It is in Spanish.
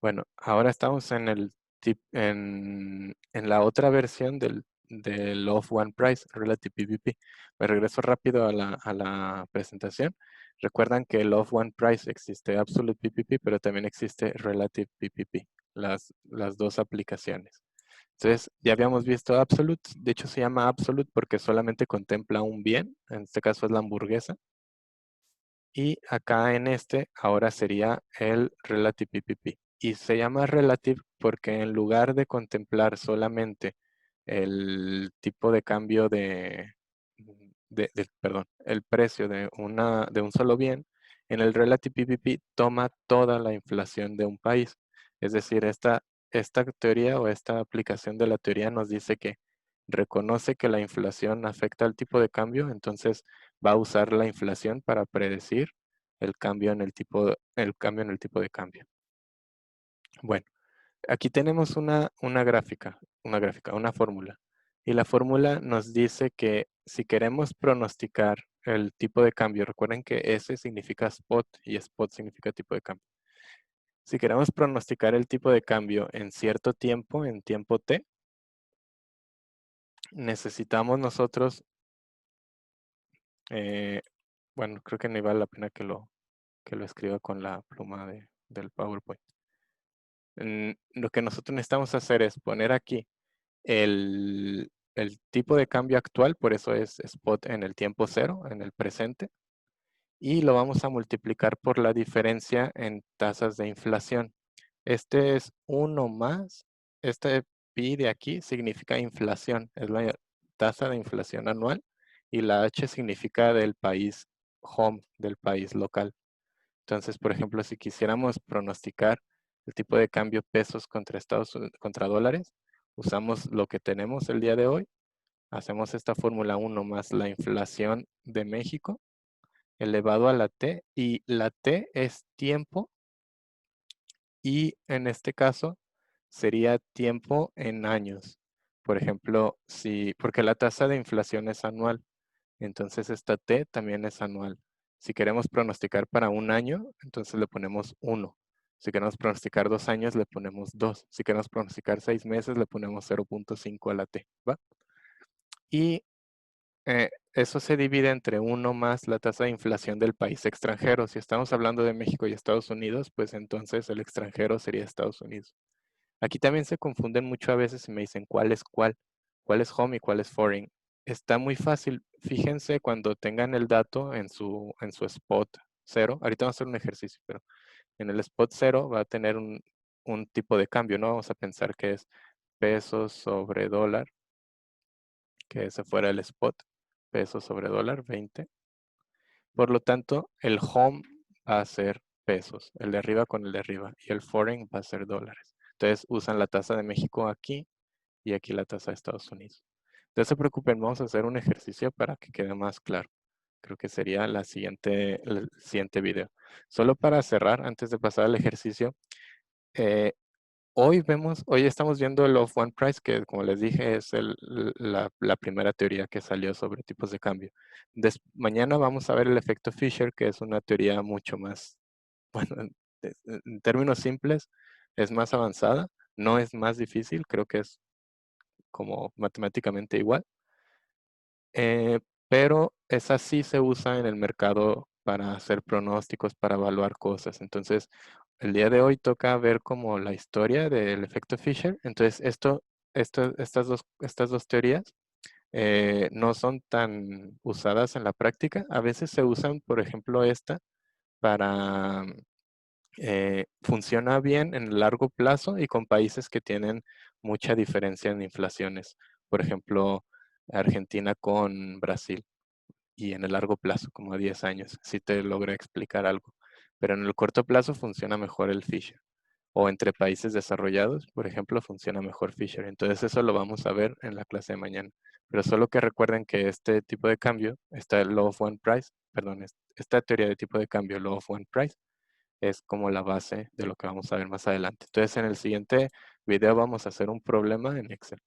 Bueno, ahora estamos en en la otra versión del of one price, Relative PPP. Me regreso rápido a la presentación. Recuerdan que el of one price existe Absolute PPP, pero también existe Relative PPP, las dos aplicaciones. Entonces, ya habíamos visto Absolute. De hecho, se llama Absolute porque solamente contempla un bien. En este caso es la hamburguesa. Y acá en este, ahora sería el Relative PPP. Y se llama Relative porque en lugar de contemplar solamente el tipo de cambio perdón, el precio de un solo bien, en el Relative PPP toma toda la inflación de un país. Es decir, esta teoría o esta aplicación de la teoría nos dice que reconoce que la inflación afecta al tipo de cambio, entonces va a usar la inflación para predecir el cambio en el cambio en el tipo de cambio. Bueno, aquí tenemos una fórmula. Y la fórmula nos dice que si queremos pronosticar el tipo de cambio, recuerden que S significa spot y spot significa tipo de cambio. Si queremos pronosticar el tipo de cambio en cierto tiempo, en tiempo T, necesitamos nosotros, eh, bueno, creo que no vale la pena que lo escriba con la pluma del PowerPoint. Lo que nosotros necesitamos hacer es poner aquí el tipo de cambio actual, por eso es spot en el tiempo cero, en el presente, y lo vamos a multiplicar por la diferencia en tasas de inflación. Este es uno más, este pi de aquí significa inflación, es la tasa de inflación anual, y la H significa del país home, del país local. Entonces, por ejemplo, si quisiéramos pronosticar el tipo de cambio pesos contra dólares, usamos lo que tenemos el día de hoy, hacemos esta fórmula 1 más la inflación de México elevado a la T, y la T es tiempo, y en este caso sería tiempo en años. Por ejemplo, porque la tasa de inflación es anual, entonces esta T también es anual. Si queremos pronosticar para un año, entonces le ponemos 1. Si queremos pronosticar 2 años, le ponemos 2. Si queremos pronosticar 6 meses, le ponemos 0.5 a la T, ¿va? Y eso se divide entre 1 más la tasa de inflación del país extranjero. Si estamos hablando de México y Estados Unidos, pues entonces el extranjero sería Estados Unidos. Aquí también se confunden mucho a veces y me dicen cuál es home y cuál es foreign. Está muy fácil. Fíjense cuando tengan el dato en su spot cero. Ahorita vamos a hacer un ejercicio, pero en el spot cero va a tener un tipo de cambio, ¿no? Vamos a pensar que es pesos sobre dólar, que ese fuera el spot, pesos sobre dólar, 20. Por lo tanto, el home va a ser pesos, el de arriba con el de arriba, y el foreign va a ser dólares. Entonces usan la tasa de México aquí y aquí la tasa de Estados Unidos. No se preocupen, vamos a hacer un ejercicio para que quede más claro. Creo que sería el siguiente video. Solo para cerrar, antes de pasar al ejercicio, eh, hoy estamos viendo el of one price, que como les dije es la primera teoría que salió sobre tipos de cambio. Mañana vamos a ver el efecto Fisher, que es una teoría mucho más, bueno, en términos simples, es más avanzada, no es más difícil, creo que es como matemáticamente igual, eh, pero esa sí se usa en el mercado para hacer pronósticos, para evaluar cosas. Entonces, el día de hoy toca ver como la historia del efecto Fisher. Entonces, estas dos teorías no son tan usadas en la práctica. A veces se usan, por ejemplo, esta para funciona bien en el largo plazo y con países que tienen mucha diferencia en inflaciones. Por ejemplo, Argentina con Brasil, y en el largo plazo, como a 10 años, si te logra explicar algo. Pero en el corto plazo funciona mejor el Fisher. O entre países desarrollados, por ejemplo, funciona mejor Fisher. Entonces eso lo vamos a ver en la clase de mañana. Pero solo que recuerden que este tipo de cambio, esta Law of One Price, perdón, esta teoría de tipo de cambio, Law of One Price, es como la base de lo que vamos a ver más adelante. Entonces en el siguiente video vamos a hacer un problema en Excel.